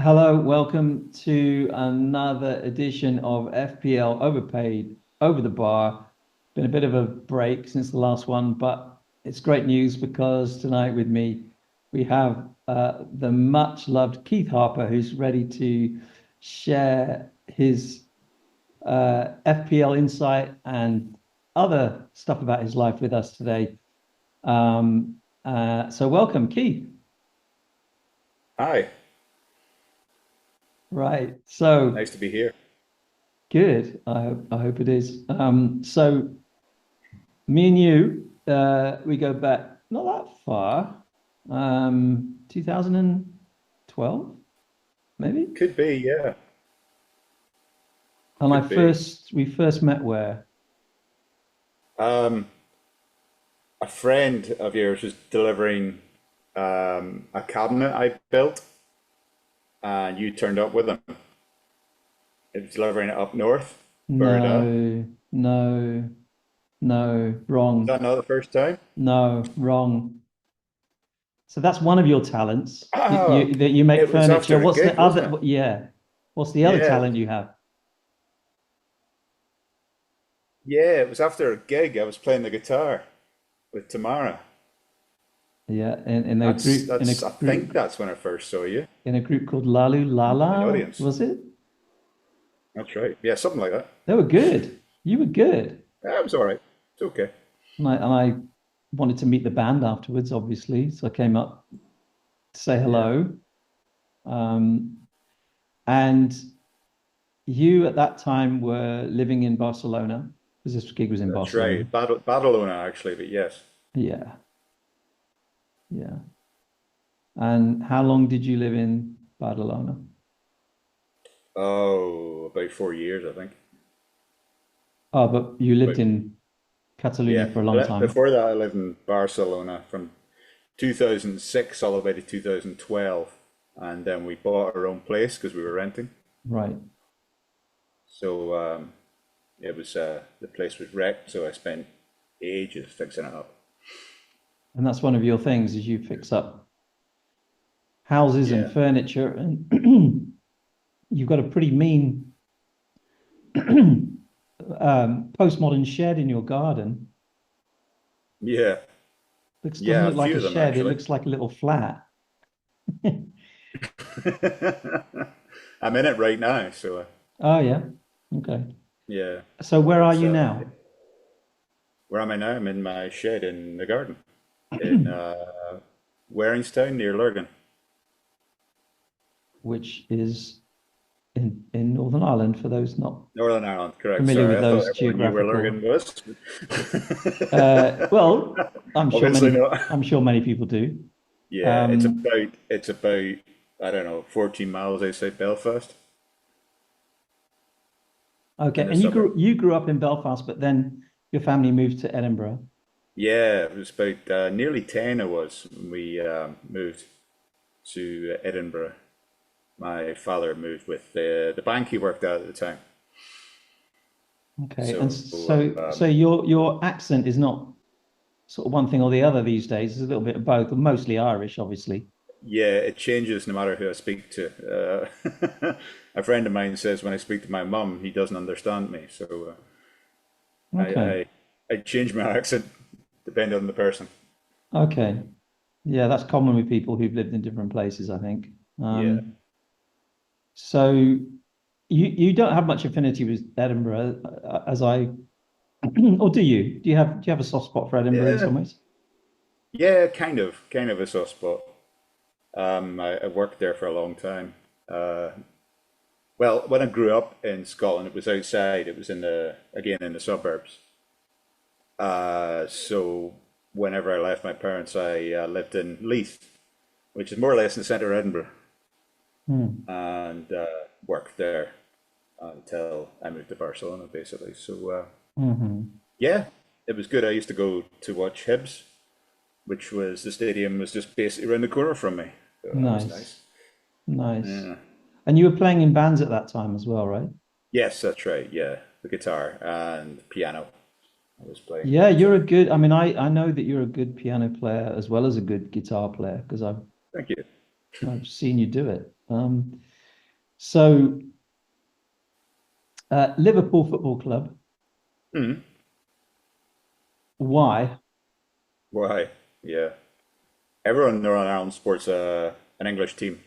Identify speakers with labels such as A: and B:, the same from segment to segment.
A: Hello, welcome to another edition of FPL Overpaid Over the Bar. Been a bit of a break since the last one, but it's great news because tonight with me we have the much loved Keith Harper, who's ready to share his FPL insight and other stuff about his life with us today. So welcome, Keith.
B: Hi,
A: Right. So
B: nice to be here.
A: good. I hope it is. So me and you, we go back not that far. 2012, maybe.
B: Could be, yeah,
A: And I
B: could be.
A: first we first met where?
B: Um, a friend of yours was delivering a cabinet I built, and you turned up with him. It was delivering it up north, Burda.
A: No, no, no,
B: Was that
A: wrong.
B: not the first time?
A: No, wrong. So that's one of your talents.
B: Oh,
A: That you make
B: it was
A: furniture.
B: after a
A: What's the
B: gig, wasn't
A: other?
B: it?
A: Yeah. What's the other
B: Yeah,
A: talent you have?
B: yeah, it was after a gig. I was playing the guitar with Tamara.
A: Yeah, in a
B: That's
A: group in a
B: that's I think
A: group
B: that's when I first saw you
A: in a group called Lalu
B: in the
A: Lala,
B: audience.
A: was it?
B: That's right. Yeah, something like that.
A: They were good. You were good.
B: Yeah, it was all right. It's okay.
A: And I wanted to meet the band afterwards, obviously. So I came up to say
B: Yeah.
A: hello. Um, and you at that time were living in Barcelona because this gig was in
B: That's
A: Barcelona.
B: right. Badalona, actually, but yes.
A: Yeah, yeah. And how long did you live in Barcelona?
B: Oh, about 4 years, I think.
A: Oh, but you lived
B: But
A: in Catalonia
B: yeah,
A: for a long time.
B: before that, I lived in Barcelona from 2006 all the way to 2012. And then we bought our own place because we were renting.
A: Right.
B: So it was the place was wrecked, so I spent ages fixing it up.
A: And that's one of your things is you fix up houses and
B: Yeah,
A: furniture and you've got a pretty mean postmodern shed in your garden.
B: yeah,
A: Looks doesn't
B: yeah. A
A: look like
B: few
A: a
B: of them
A: shed. It
B: actually.
A: looks like a little flat.
B: I'm in it right now, so
A: Oh yeah. Okay.
B: yeah.
A: So where are
B: It's
A: you now?
B: where am I now? I'm in my shed in the garden in Waringstown near Lurgan.
A: Which is in Northern Ireland for those not
B: Northern Ireland, correct.
A: familiar
B: Sorry,
A: with
B: I thought
A: those
B: everyone knew where Lurgan
A: geographical.
B: was.
A: Well, I'm sure
B: Obviously
A: many
B: not.
A: I'm sure many people do.
B: Yeah,
A: Um,
B: it's about I don't know 14 miles outside Belfast
A: okay,
B: in the
A: and
B: suburb.
A: you grew up in Belfast, but then your family moved to Edinburgh.
B: Yeah, it was about nearly 10 I was when we moved to Edinburgh. My father moved with the bank he worked at the time.
A: Okay, and
B: So
A: so your accent is not sort of one thing or the other these days. It's a little bit of both, mostly Irish, obviously.
B: yeah, it changes no matter who I speak to. A friend of mine says when I speak to my mum, he doesn't understand me. So I,
A: Okay,
B: I I change my accent depending on the person.
A: okay, yeah, that's common with people who've lived in different places, I think.
B: Yeah.
A: So you don't have much affinity with Edinburgh, as I, or do you? Do you have a soft spot for Edinburgh in
B: Yeah.
A: some ways?
B: Yeah, kind of a soft spot. I worked there for a long time. Uh, well, when I grew up in Scotland, it was outside. It was in the again in the suburbs. So whenever I left my parents, I lived in Leith, which is more or less in the centre of Edinburgh,
A: Hmm.
B: and worked there until I moved to Barcelona, basically. So
A: Hmm.
B: yeah, it was good. I used to go to watch Hibs, which was the stadium was just basically around the corner from me. So that was
A: Nice,
B: nice.
A: nice.
B: Yeah.
A: And you were playing in bands at that time as well, right?
B: Yes, that's right. Yeah, the guitar and piano. I was playing
A: Yeah,
B: at the
A: you're a
B: time.
A: good. I mean, I know that you're a good piano player as well as a good guitar player because I've
B: Thank you.
A: I've seen you do it. So, Liverpool Football Club.
B: Hmm.
A: Why?
B: Why? Yeah. Everyone around Ireland supports an English team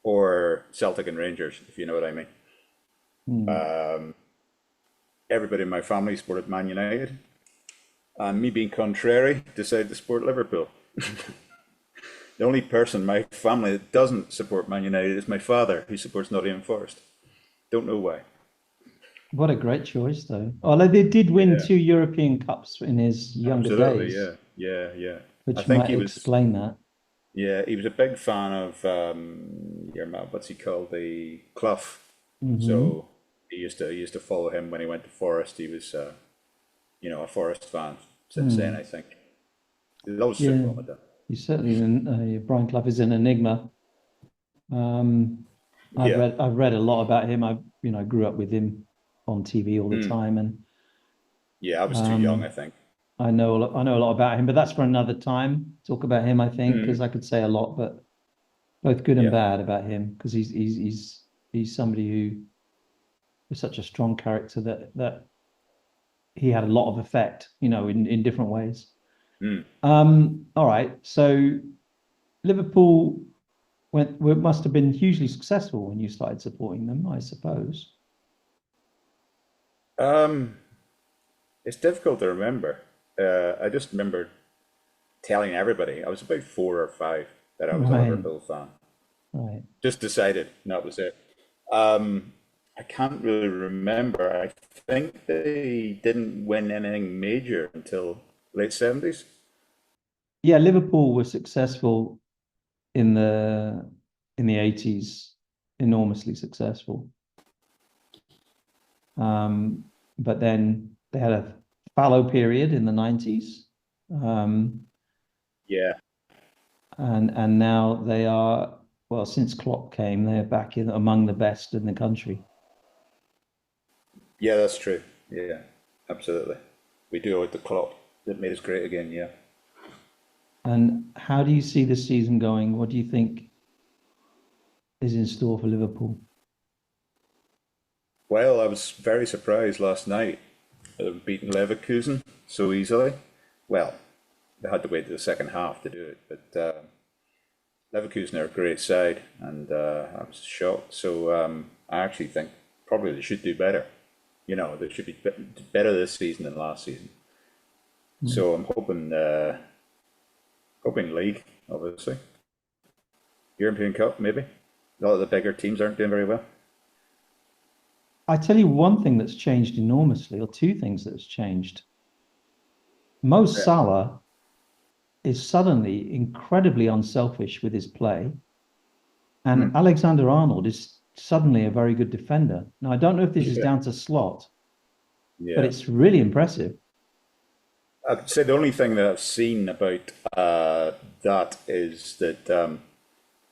B: or Celtic and Rangers, if you know what I mean.
A: Hmm.
B: Everybody in my family supported Man United, and me being contrary, decided to support Liverpool. The only person in my family that doesn't support Man United is my father, who supports Nottingham Forest. Don't know why.
A: What a great choice, though. Although they did win
B: Yeah,
A: 2 European Cups in his younger
B: absolutely.
A: days,
B: Yeah, yeah, yeah. I
A: which
B: think
A: might
B: he was.
A: explain that.
B: Yeah, he was a big fan of your man. What's he called? The Clough.
A: Hmm.
B: So he used to follow him when he went to Forest. He was a Forest fan since then. I
A: Hmm.
B: think he loves
A: Yeah,
B: football, my dad.
A: he's certainly Brian Clough is an enigma. Um,
B: Yeah.
A: I've read a lot about him. I grew up with him on TV all the
B: Mm.
A: time, and
B: Yeah, I was too young, I
A: um,
B: think.
A: I know a lot about him. But that's for another time. Talk about him, I think, because
B: Mm.
A: I could say a lot, but both good and
B: Yeah.
A: bad about him, because he's somebody who is such a strong character that he had a lot of effect, in different ways.
B: Mm.
A: All right, so Liverpool must have been hugely successful when you started supporting them, I suppose.
B: Um, it's difficult to remember. I just remember telling everybody I was about 4 or 5 that I was a
A: Right,
B: Liverpool fan.
A: right.
B: Just decided, and that was it. Um, I can't really remember. I think they didn't win anything major until late 70s.
A: Yeah, Liverpool were successful in the 80s, enormously successful. But then they had a fallow period in the 90s. Um,
B: Yeah,
A: and now they are, well, since Klopp came, they're back in among the best in the country.
B: yeah, that's true. Yeah, absolutely. We do owe it to Klopp. That made us great again. Yeah.
A: And how do you see this season going? What do you think is in store for Liverpool?
B: Well, I was very surprised last night of beating Leverkusen so easily. Well, they had to wait to the second half to do it, but Leverkusen are a great side, and I was shocked. So I actually think probably they should do better. They should be better this season than last season.
A: Hmm.
B: So I'm hoping league, obviously, European Cup maybe. A lot of the bigger teams aren't doing very well.
A: I tell you one thing that's changed enormously, or two things that's changed. Mo
B: Yeah.
A: Salah is suddenly incredibly unselfish with his play, and
B: Hmm.
A: Alexander Arnold is suddenly a very good defender. Now, I don't know if this is
B: Yeah.
A: down to slot, but
B: Yeah.
A: it's really impressive.
B: I'd say the only thing that I've seen about that is that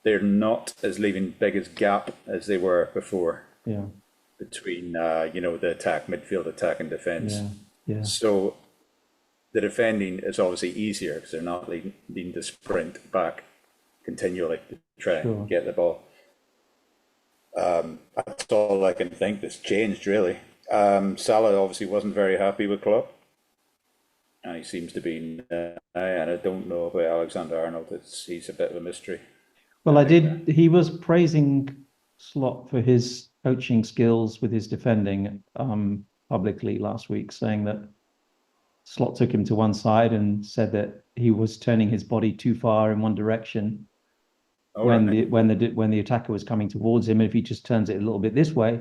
B: they're not as leaving big as gap as they were before
A: Yeah,
B: between the attack, midfield attack and defence.
A: yeah, yeah,
B: So the defending is obviously easier because they're not needing to sprint back continually to try and
A: sure.
B: get the ball. That's all I can think that's changed really. Salah obviously wasn't very happy with Klopp, and he seems to be now. And I don't know about Alexander Arnold. He's a bit of a mystery,
A: Well,
B: I think. There.
A: he was praising Slot for his coaching skills with his defending publicly last week, saying that Slot took him to one side and said that he was turning his body too far in one direction
B: All right.
A: when the attacker was coming towards him. And if he just turns it a little bit this way,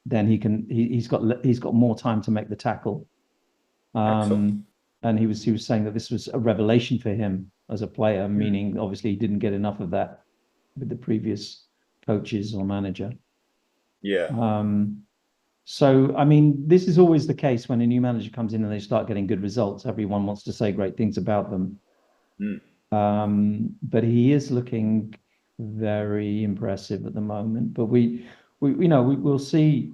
A: then he's got more time to make the tackle.
B: Excellent.
A: Um, and he was saying that this was a revelation for him as a player,
B: Hmm.
A: meaning obviously he didn't get enough of that with the previous coaches or manager.
B: Yeah.
A: Um, so, I mean, this is always the case when a new manager comes in and they start getting good results. Everyone wants to say great things about them.
B: Hmm.
A: But he is looking very impressive at the moment. But we'll see.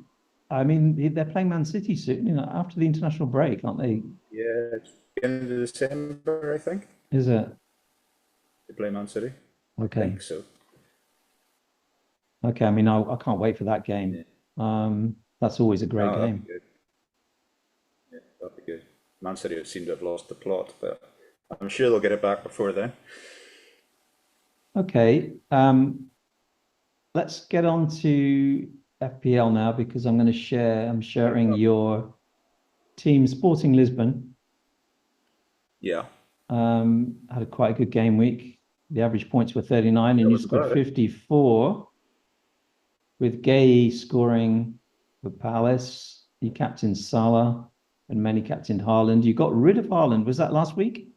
A: I mean, they're playing Man City soon, after the international break, aren't they?
B: Yeah. It's beginning of December, I think.
A: Is it?
B: They play Man City. I
A: Okay.
B: think so.
A: Okay, I mean, I can't wait for that game.
B: Yeah.
A: That's always a great
B: Oh, that'd be
A: game.
B: good. Yeah, that'd be good. Man City seem to have lost the plot, but I'm sure they'll get it back before then.
A: Okay, let's get on to FPL now because I'm sharing your team, Sporting Lisbon.
B: Yeah,
A: Had a quite a good game week. The average points were 39
B: that
A: and you
B: was
A: scored
B: about it.
A: 54 with Gay scoring for Palace. You captained Salah and many captained Haaland. You got rid of Haaland. Was that last week?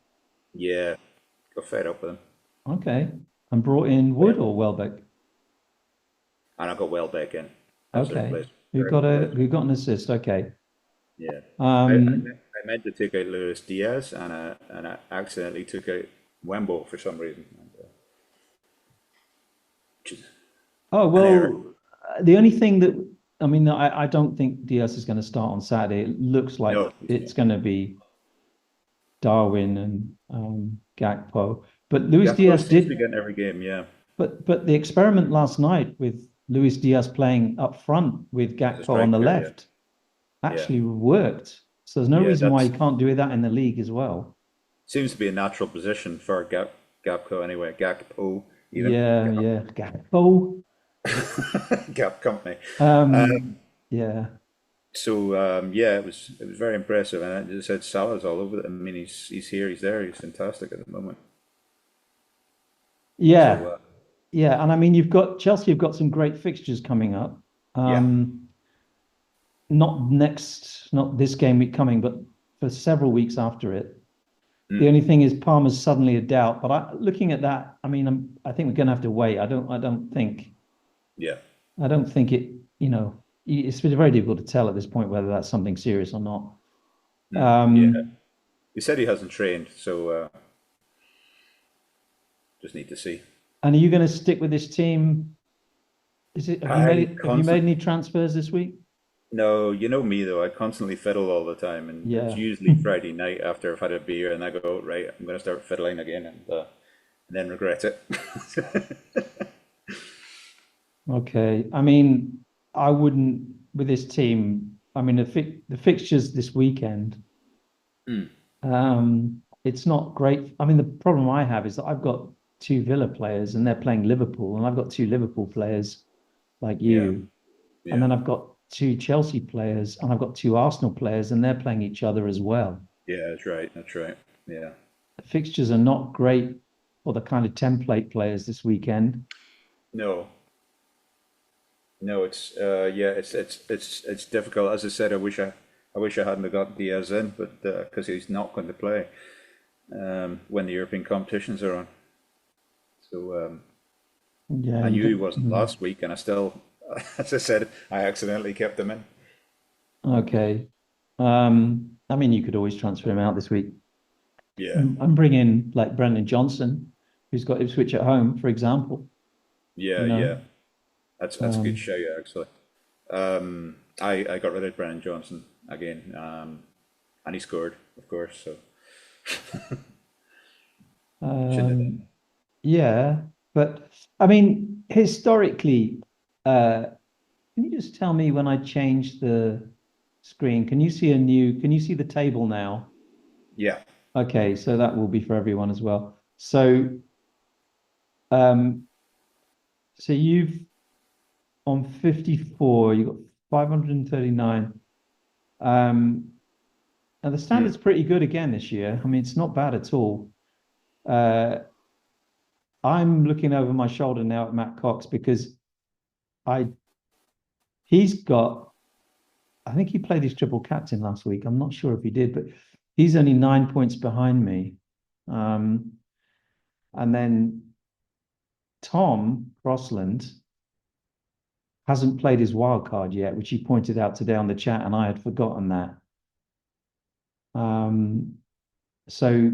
B: Yeah, got fed up with them.
A: Okay. And brought in
B: Yeah.
A: Wood or Welbeck?
B: And I got Welbeck in as a
A: Okay.
B: replacement for Welbeck.
A: Who got an assist? Okay.
B: Yeah.
A: Um,
B: I meant to take out Luis Diaz and I accidentally took out Wembo for some reason. Which is
A: oh,
B: an error.
A: well, the only thing that, I mean, I don't think Diaz is going to start on Saturday. It looks like
B: No, he's
A: it's
B: not.
A: going to be Darwin and Gakpo. But Luis
B: Gakpo
A: Diaz
B: seems to be
A: did,
B: getting every game, yeah,
A: but the experiment last night with Luis Diaz playing up front with
B: as a
A: Gakpo on the
B: striker, yeah.
A: left
B: Yeah.
A: actually worked. So there's no
B: Yeah,
A: reason why
B: that's
A: he can't do that in the league as well.
B: seems to be a natural position for Gapco anyway. Gakpo even.
A: Yeah, yeah, Gakpo.
B: Gap Company.
A: Yeah.
B: So yeah, it was very impressive, and I just said Salah's all over it. I mean, he's here, he's there, he's fantastic at the moment. So
A: Yeah, yeah, and I mean you've got Chelsea have got some great fixtures coming up.
B: yeah.
A: Um, not this game week coming, but for several weeks after it. The
B: Mm,
A: only thing is Palmer's suddenly a doubt, but looking at that, I mean, I think we're going to have to wait.
B: yeah.
A: I don't think it, it's been very difficult to tell at this point whether that's something serious or not.
B: Mm, yeah.
A: Um,
B: He said he hasn't trained, so just need to see.
A: and are you going to stick with this team?
B: I
A: Have you made
B: constantly
A: any transfers this week?
B: No, you know me though. I constantly fiddle all the time, and it's
A: Yeah.
B: usually Friday night after I've had a beer, and I go, right, I'm going to start fiddling again, and then regret it.
A: Okay. I mean, I wouldn't with this team. I mean, the fixtures this weekend,
B: Mm,
A: it's not great. I mean, the problem I have is that I've got two Villa players and they're playing Liverpool, and I've got two Liverpool players like
B: yeah,
A: you, and
B: yeah,
A: then I've got two Chelsea players and I've got two Arsenal players, and they're playing each other as well.
B: yeah. That's right. That's right. Yeah.
A: The fixtures are not great for the kind of template players this weekend.
B: No, no. It's yeah. It's difficult. As I said, I wish I hadn't have got Diaz in, but because he's not going to play when the European competitions are on. So
A: Yeah,
B: I
A: you
B: knew he
A: don't.
B: wasn't last week, and I still, as I said, I accidentally kept him in.
A: Okay. I mean, you could always transfer him out this week.
B: Yeah.
A: I'm bringing like Brendan Johnson, who's got Ipswich at home, for example.
B: Yeah,
A: You
B: yeah,
A: know,
B: that's a good
A: um,
B: show, yeah, actually. I got rid of Brennan Johnson again, and he scored, of course. So shouldn't have done.
A: um, yeah. But I mean, historically, uh, can you just tell me when I change the screen? Can you see the table now?
B: Yeah,
A: Okay, so that will be for everyone as well. Um, so you've on 54, you've got 539. Um, and the
B: mm,
A: standard's pretty good again this year. I mean, it's not bad at all. Uh, I'm looking over my shoulder now at Matt Cox because I he's got I think he played his triple captain last week. I'm not sure if he did, but he's only 9 points behind me. Um, and then Tom Crossland hasn't played his wild card yet, which he pointed out today on the chat, and I had forgotten that. Um, so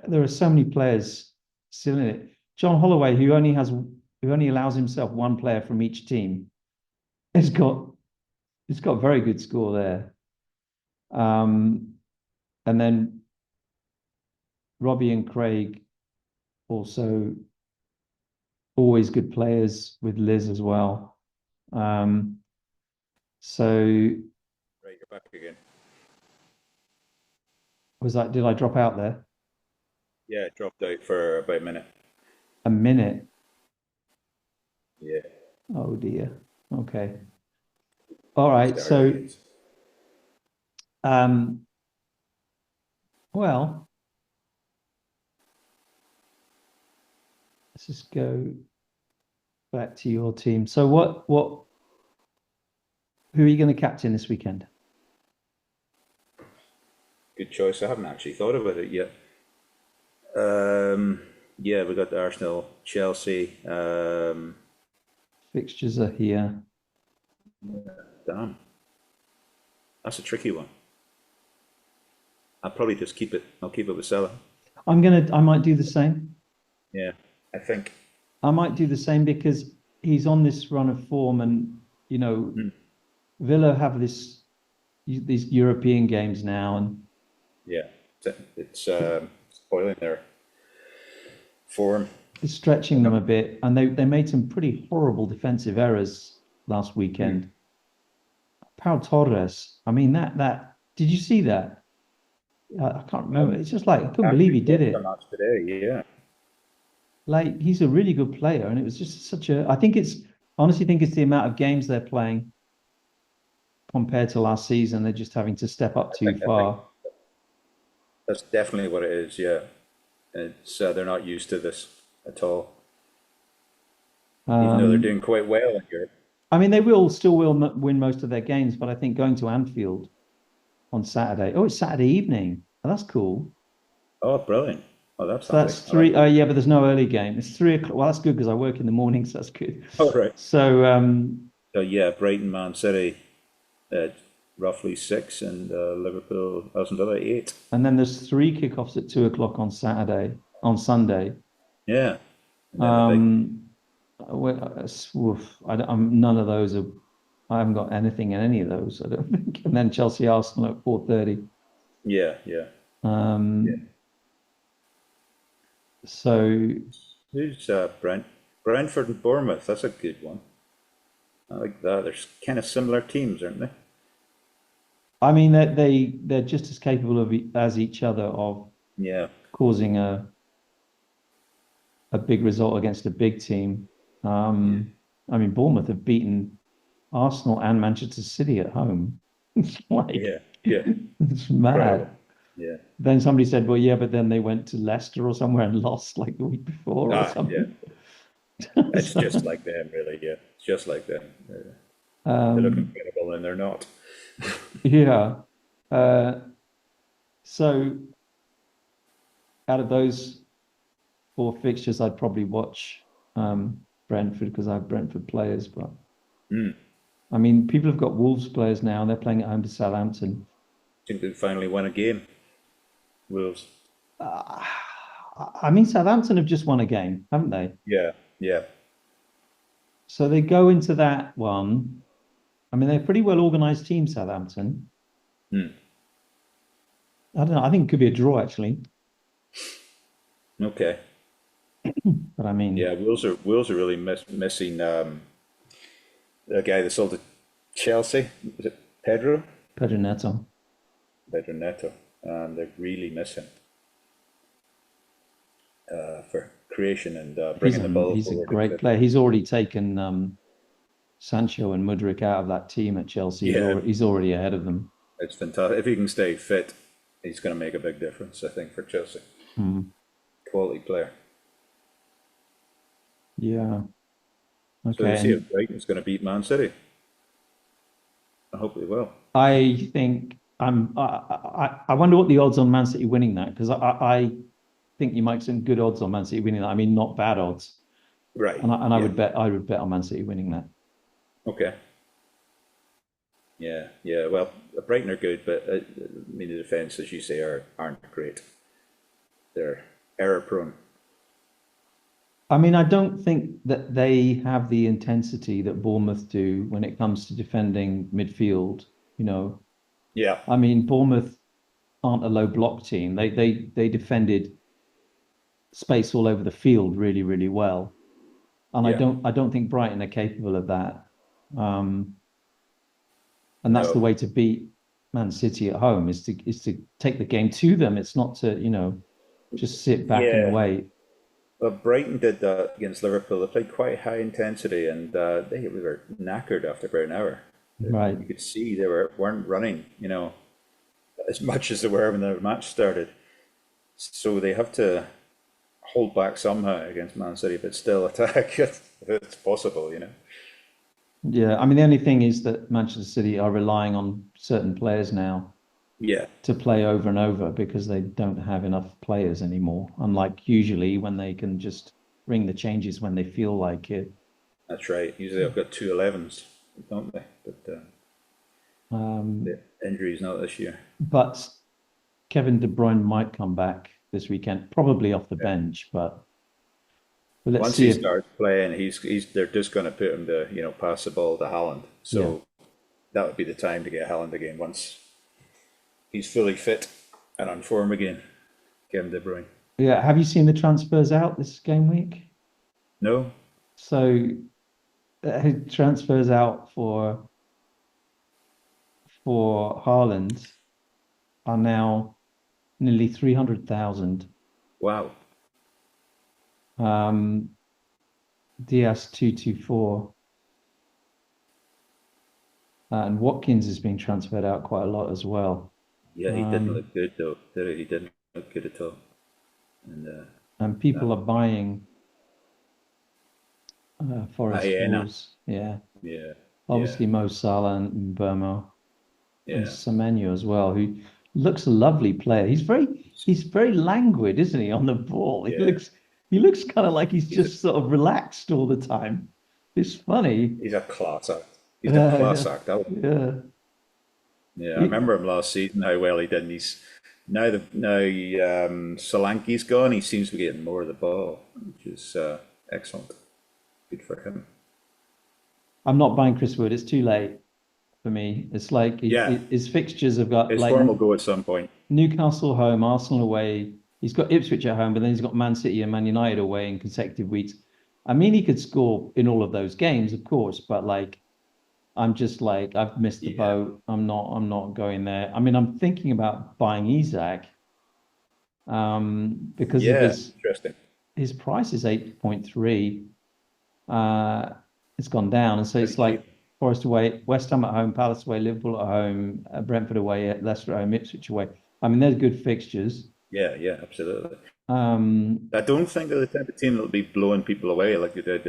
A: there are so many players still in it. John Holloway, who only allows himself one player from each team, has got he's got a very good score there. Um, and then Robbie and Craig also always good players with Liz as well. Um, so
B: Right, you're back again.
A: did I drop out there?
B: Yeah, it dropped out for about a minute.
A: A minute.
B: Yeah,
A: Oh dear. Okay. All right.
B: start again.
A: Um, well, let's just go back to your team. So who are you going to captain this weekend?
B: Good choice. I haven't actually thought about it yet. Um, yeah, we got the Arsenal, Chelsea.
A: Fixtures are here.
B: Damn, that's a tricky one. I'll probably just keep it. I'll keep it with Salah.
A: I might do the same.
B: Yeah, I think.
A: I might do the same because he's on this run of form, and you know,
B: Hmm.
A: Villa have these European games now, and
B: Yeah, it's spoiling their form.
A: it's stretching them a bit. And they made some pretty horrible defensive errors last
B: Hmm.
A: weekend. Pau Torres. I mean that did you see that? I can't remember. It's just like I couldn't believe
B: Actually,
A: he did
B: watched the
A: it.
B: match today. Yeah,
A: Like he's a really good player, and it was just such a. I think it's honestly think it's the amount of games they're playing compared to last season. They're just having to step up too
B: I think
A: far.
B: that's definitely what it is. Yeah, it's they're not used to this at all, even though they're
A: Um,
B: doing quite well in Europe.
A: I mean, they will win most of their games, but I think going to Anfield on Saturday. Oh, it's Saturday evening. Oh, that's cool.
B: Oh, brilliant! Oh, that's
A: So
B: handy.
A: that's
B: I like
A: three. Oh,
B: that.
A: yeah, but there's no early game. It's 3 o'clock. Well, that's good because I work in the morning, so that's good.
B: All right.
A: So,
B: So yeah, Brighton, Man City, at roughly six, and Liverpool, Aston Villa 8.
A: and then there's three kickoffs at 2 o'clock on Sunday.
B: Yeah, and then the big.
A: Um, none of those are. I haven't got anything in any of those. I don't think. And then Chelsea Arsenal at 4:30.
B: Yeah, yeah, yeah.
A: Um, so
B: Who's Brentford and Bournemouth? That's a good one. I like that. They're kind of similar teams, aren't they?
A: I mean they're just as capable as each other of
B: Yeah,
A: causing a big result against a big team.
B: yeah,
A: I mean Bournemouth have beaten Arsenal and Manchester City at home. It's like
B: yeah, yeah.
A: it's
B: Incredible.
A: mad.
B: Yeah.
A: Then somebody said, well, yeah, but then they went to Leicester or somewhere and lost like the week before or
B: Yeah.
A: something.
B: It's just
A: So,
B: like them, really. Yeah, it's just like them. They look
A: um,
B: incredible, and they're not.
A: yeah. Uh, so out of those four fixtures, I'd probably watch Brentford because I have Brentford players. But
B: Mm.
A: I mean, people have got Wolves players now and they're playing at home to Southampton.
B: I think they finally won a game. Wolves.
A: Uh, I mean, Southampton have just won a game, haven't they?
B: Yeah, yeah.
A: So they go into that one. I mean, they're a pretty well organized team, Southampton.
B: Mm.
A: I don't know. I think it could be a draw, actually.
B: Okay.
A: But I mean,
B: Yeah, Wolves are really missing the guy that sold to Chelsea. Was it Pedro?
A: Pedro Neto.
B: Pedro Neto. They're really missing for creation and bringing the ball
A: He's a
B: forward,
A: great
B: etc.
A: player. He's already taken Sancho and Mudryk out of that team at Chelsea.
B: Yeah,
A: He's already ahead of them.
B: it's fantastic. If he can stay fit, he's going to make a big difference, I think, for Chelsea.
A: Hmm.
B: Quality player.
A: Yeah.
B: So you
A: Okay.
B: see
A: And
B: if Brighton's going to beat Man City. I hope they will.
A: I think I wonder what the odds on Man City winning that because I think you might some good odds on Man City winning that. I mean, not bad odds.
B: Right.
A: And
B: Yeah.
A: I would bet on Man City winning that.
B: Okay. Yeah. Yeah. Well, Brighton are good, but I mean the defense, as you say, aren't great. They're error prone.
A: I mean, I don't think that they have the intensity that Bournemouth do when it comes to defending midfield. You know,
B: Yeah.
A: I mean, Bournemouth aren't a low block team. They defended space all over the field really, really well. and
B: Yeah.
A: I don't think Brighton are capable of that. Um, and that's the
B: No.
A: way to beat Man City at home is to take the game to them. It's not to, just sit back and
B: Yeah.
A: wait.
B: Well, Brighton did that against Liverpool. They played quite high intensity, and they were knackered after about an hour.
A: Right.
B: You could see they weren't running, as much as they were when the match started. So they have to hold back somehow against Man City, but still attack if it's possible.
A: Yeah. I mean, the only thing is that Manchester City are relying on certain players now
B: Yeah,
A: to play over and over because they don't have enough players anymore. Unlike usually when they can just ring the changes when they feel like it.
B: that's right. Usually I've got two 11s, don't they? But
A: Um,
B: the injury's not this year.
A: but Kevin De Bruyne might come back this weekend, probably off the
B: Yeah.
A: bench, but let's
B: Once
A: see
B: he
A: if,
B: starts playing, they're just going to put him to pass the ball to Haaland.
A: yeah.
B: So that would be the time to get Haaland again once he's fully fit and on form again. Kevin De Bruyne.
A: Yeah. Have you seen the transfers out this game week?
B: No.
A: So transfers out for Haaland are now nearly 300,000.
B: Wow.
A: DS 224. And Watkins is being transferred out quite a lot as well.
B: Yeah, he didn't
A: Um,
B: look good though, did he? He didn't look good at all. And
A: and people
B: no.
A: are buying Forest
B: Hyena.
A: Wolves. Yeah.
B: Yeah. Yeah.
A: Obviously Mo Salah and Burma and
B: Yeah.
A: Semenyo as well, who looks a lovely player. He's very languid, isn't he, on the ball? He
B: Yeah.
A: looks he looks kind of like he's
B: He's a,
A: just sort of relaxed all the time. It's funny.
B: he's a class act. He's a
A: Yeah,
B: class act. That
A: yeah.
B: Yeah, I
A: He-
B: remember him last season how well he did. And he's now Solanke's gone. He seems to be getting more of the ball, which is excellent. Good for him.
A: I'm not buying Chris Wood. It's too late for me. It's like
B: Yeah,
A: his fixtures have got
B: his
A: like
B: form will go at some point.
A: Newcastle home, Arsenal away. He's got Ipswich at home, but then he's got Man City and Man United away in consecutive weeks. I mean, he could score in all of those games, of course, but like I'm just like I've missed the
B: Yeah,
A: boat. I'm not going there. I mean, I'm thinking about buying Isaac because of
B: yeah,
A: his
B: interesting.
A: his price is 8.3. Uh, it's gone down, and so
B: Pretty
A: it's like
B: cheap.
A: Forest away, West Ham at home, Palace away, Liverpool at home, Brentford away, Leicester at home, Ipswich away. I mean, they're good fixtures.
B: Yeah, yeah, absolutely.
A: Um,
B: I don't think they're the type of team that'll be blowing people away like they did.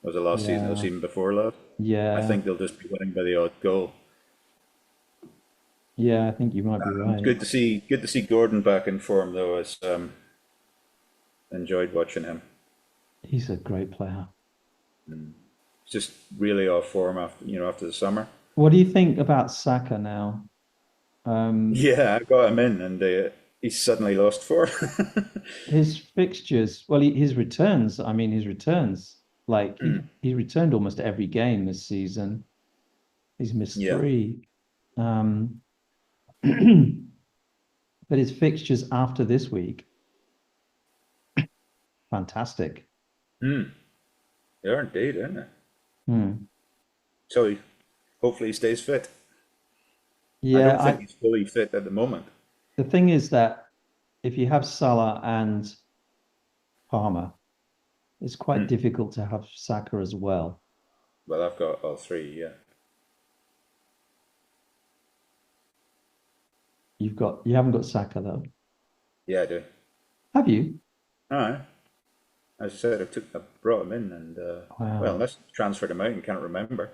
B: Was it last season or the
A: yeah,
B: season before last? I
A: yeah,
B: think they'll just be winning by the odd goal.
A: yeah. I think you might be right.
B: Good to see Gordon back in form though. As enjoyed watching him.
A: He's a great player.
B: Just really off form after the summer.
A: What do you think about Saka now? Um,
B: Yeah, I got him in, and he's suddenly lost form.
A: his fixtures, well, his returns. I mean, his returns. Like he returned almost every game this season. He's missed
B: Yeah,
A: three. Um, but his fixtures after this week, fantastic.
B: they are indeed, aren't they?
A: Hmm.
B: So hopefully he stays fit. I
A: Yeah,
B: don't think he's fully fit at the moment.
A: the thing is that if you have Salah and Palmer, it's quite difficult to have Saka as well.
B: Well, I've got all three. Yeah,
A: You haven't got Saka though,
B: yeah, I do.
A: have you?
B: All right. As I said, I brought him in, and well,
A: Wow.
B: unless I transferred him out and can't remember.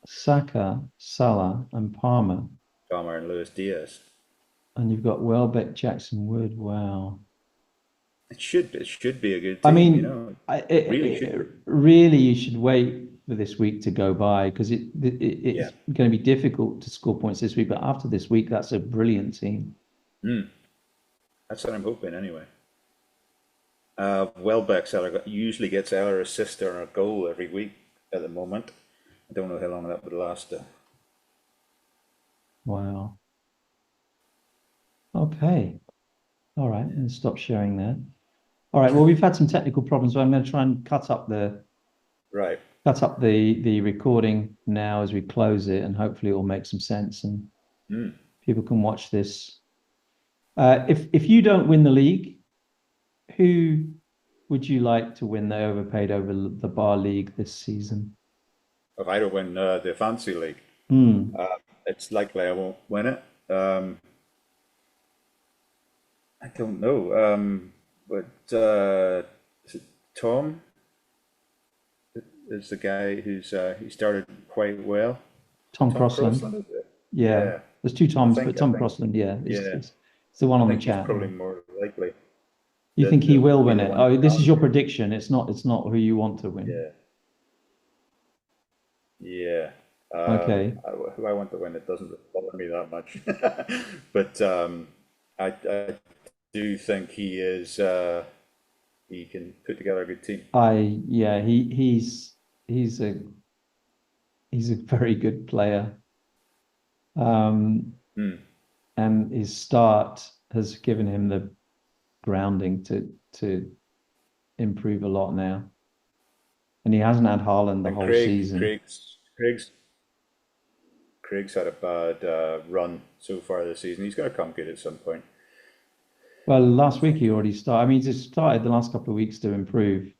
A: Saka, Salah, and Palmer,
B: Palmer and Luis Diaz.
A: and you've got Welbeck, Jackson Wood. Wow.
B: It should be a good
A: I
B: team.
A: mean,
B: Really should be.
A: really, you should wait for this week to go by because
B: Yeah.
A: it's going to be difficult to score points this week. But after this week, that's a brilliant team.
B: That's what I'm hoping anyway. Welbeck's usually gets either assist or a goal every week at the moment. I don't know how long that would last.
A: Wow. Okay. All right. And stop sharing that. All right. Well, we've had some technical problems, so I'm going to try and
B: Right.
A: cut up the recording now as we close it, and hopefully it will make some sense and
B: Mm.
A: people can watch this. If you don't win the league, who would you like to win the overpaid over the bar league this season?
B: If I don't win the fantasy league,
A: Hmm.
B: uh, it's likely I won't win it. I don't know. But is it Tom is the guy he started quite well.
A: Tom
B: Tom
A: Crossland.
B: Crossland, is it?
A: Yeah.
B: Yeah,
A: There's two
B: I
A: Toms, but
B: think I
A: Tom
B: think
A: Crossland, yeah,
B: yeah,
A: it's the one
B: I
A: on the
B: think he's
A: chat. Yeah.
B: probably more likely
A: You think he
B: to
A: will
B: be
A: win
B: the
A: it?
B: one to
A: Oh, this is
B: challenge
A: your
B: him.
A: prediction. It's not who you want to win.
B: Yeah, yeah.
A: Okay.
B: Who I want to win, it doesn't bother me that much. But I do think he can put together a good team.
A: Yeah, he's a he's a very good player. Um,
B: Hmm.
A: and his start has given him the grounding to improve a lot now. And he hasn't had Haaland the
B: And
A: whole season.
B: Craig's had a bad run so far this season. He's going to come good at some point,
A: Well, last
B: I
A: week he
B: think.
A: already started. I mean, he's just started the last couple of weeks to improve.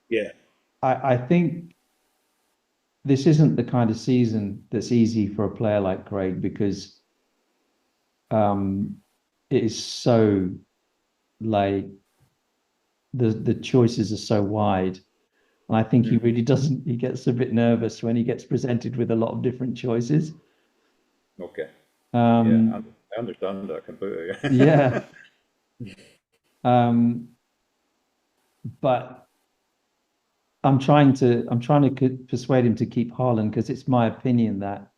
B: Yeah.
A: I think this isn't the kind of season that's easy for a player like Craig because um, it is so like the choices are so wide. And I think he
B: Hmm.
A: really doesn't, he gets a bit nervous when he gets presented with a lot of different choices.
B: Okay. Yeah,
A: Um,
B: I understand that completely.
A: yeah. Um, but I'm trying to persuade him to keep Haaland because it's my opinion that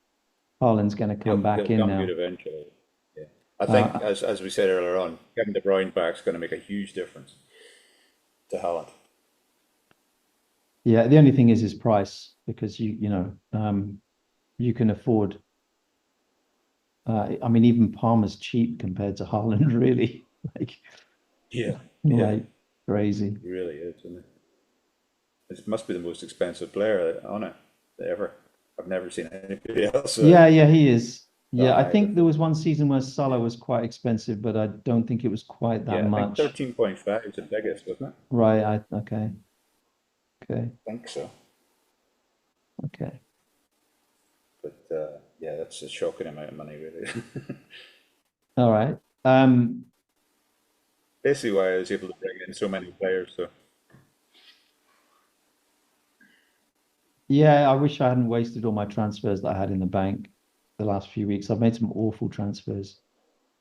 A: Haaland's going to come
B: He'll
A: back in
B: come good
A: now.
B: eventually. Yeah. I think,
A: Uh,
B: as we said earlier on, Kevin De Bruyne back is going to make a huge difference to Haaland.
A: yeah, the only thing is his price because you can afford. I mean, even Palmer's cheap compared to Haaland, really, like
B: Yeah. Yeah,
A: like crazy.
B: he really is, isn't it? It must be the most expensive player on it ever. I've never seen anybody else
A: Yeah, he is.
B: that
A: Yeah, I
B: high
A: think
B: with
A: there
B: it.
A: was one season where Salah
B: Yeah.
A: was quite expensive, but I don't think it was quite that
B: Yeah, I think
A: much.
B: 13.5 is the biggest, wasn't it?
A: Right. Okay,
B: I think so.
A: okay.
B: But yeah, that's a shocking amount of money, really.
A: All right. Um,
B: Basically, why I was able to bring in so many players. So
A: yeah, I wish I hadn't wasted all my transfers that I had in the bank the last few weeks. I've made some awful transfers.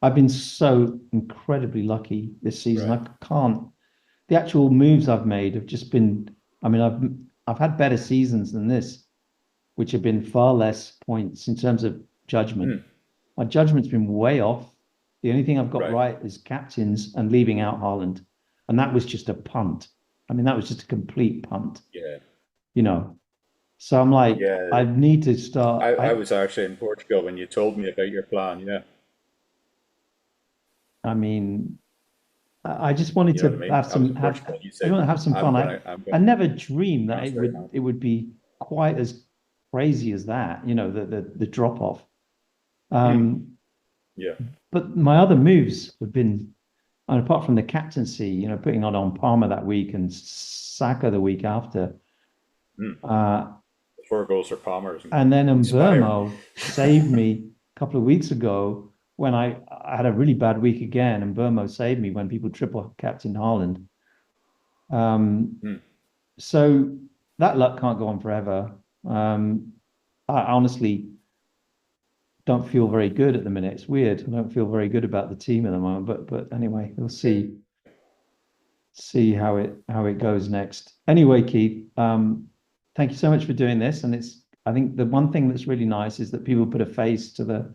A: I've been so incredibly lucky this season.
B: right.
A: I can't. The actual moves I've made have just been. I mean, I've had better seasons than this, which have been far less points in terms of judgment.
B: Hmm.
A: My judgment's been way off. The only thing I've got
B: Right.
A: right is captains and leaving out Haaland, and that was just a punt. I mean, that was just a complete punt,
B: Yeah.
A: you know. So I'm like,
B: Yeah.
A: I need to start.
B: I was actually in Portugal when you told me about your plan. Yeah.
A: I mean, I just wanted
B: You know what I
A: to
B: mean? I was in
A: have.
B: Portugal. You
A: I
B: said,
A: want to have some fun.
B: I'm
A: I
B: gonna
A: never dreamed that
B: transfer now.
A: it would be quite as crazy as that. You know, the drop off.
B: Hmm.
A: Um,
B: Yeah.
A: but my other moves have been, and apart from the captaincy, putting on Palmer that week and Saka the week after,
B: Hmm.
A: uh,
B: The 4 goals for Palmer is
A: and then
B: inspiring.
A: Mbermo saved me a couple of weeks ago when I had a really bad week again, and Mbermo saved me when people triple captain Haaland. Um,
B: Hmm.
A: so that luck can't go on forever. Um, I honestly don't feel very good at the minute. It's weird. I don't feel very good about the team at the moment, but anyway, we'll
B: Okay.
A: see how it goes next. Anyway, Keith, thank you so much for doing this. And I think the one thing that's really nice is that people put a face to the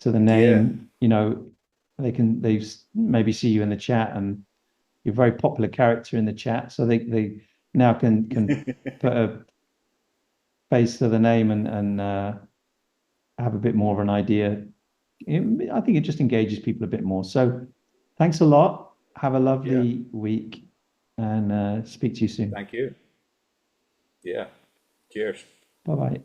B: Yeah.
A: name. They maybe see you in the chat, and you're a very popular character in the chat, so they now can put a face to the name and have a bit more of an idea. I think it just engages people a bit more. So Thanks a lot. Have a
B: Yeah,
A: lovely week and speak to you soon.
B: thank you. Yeah, cheers.
A: Bye bye.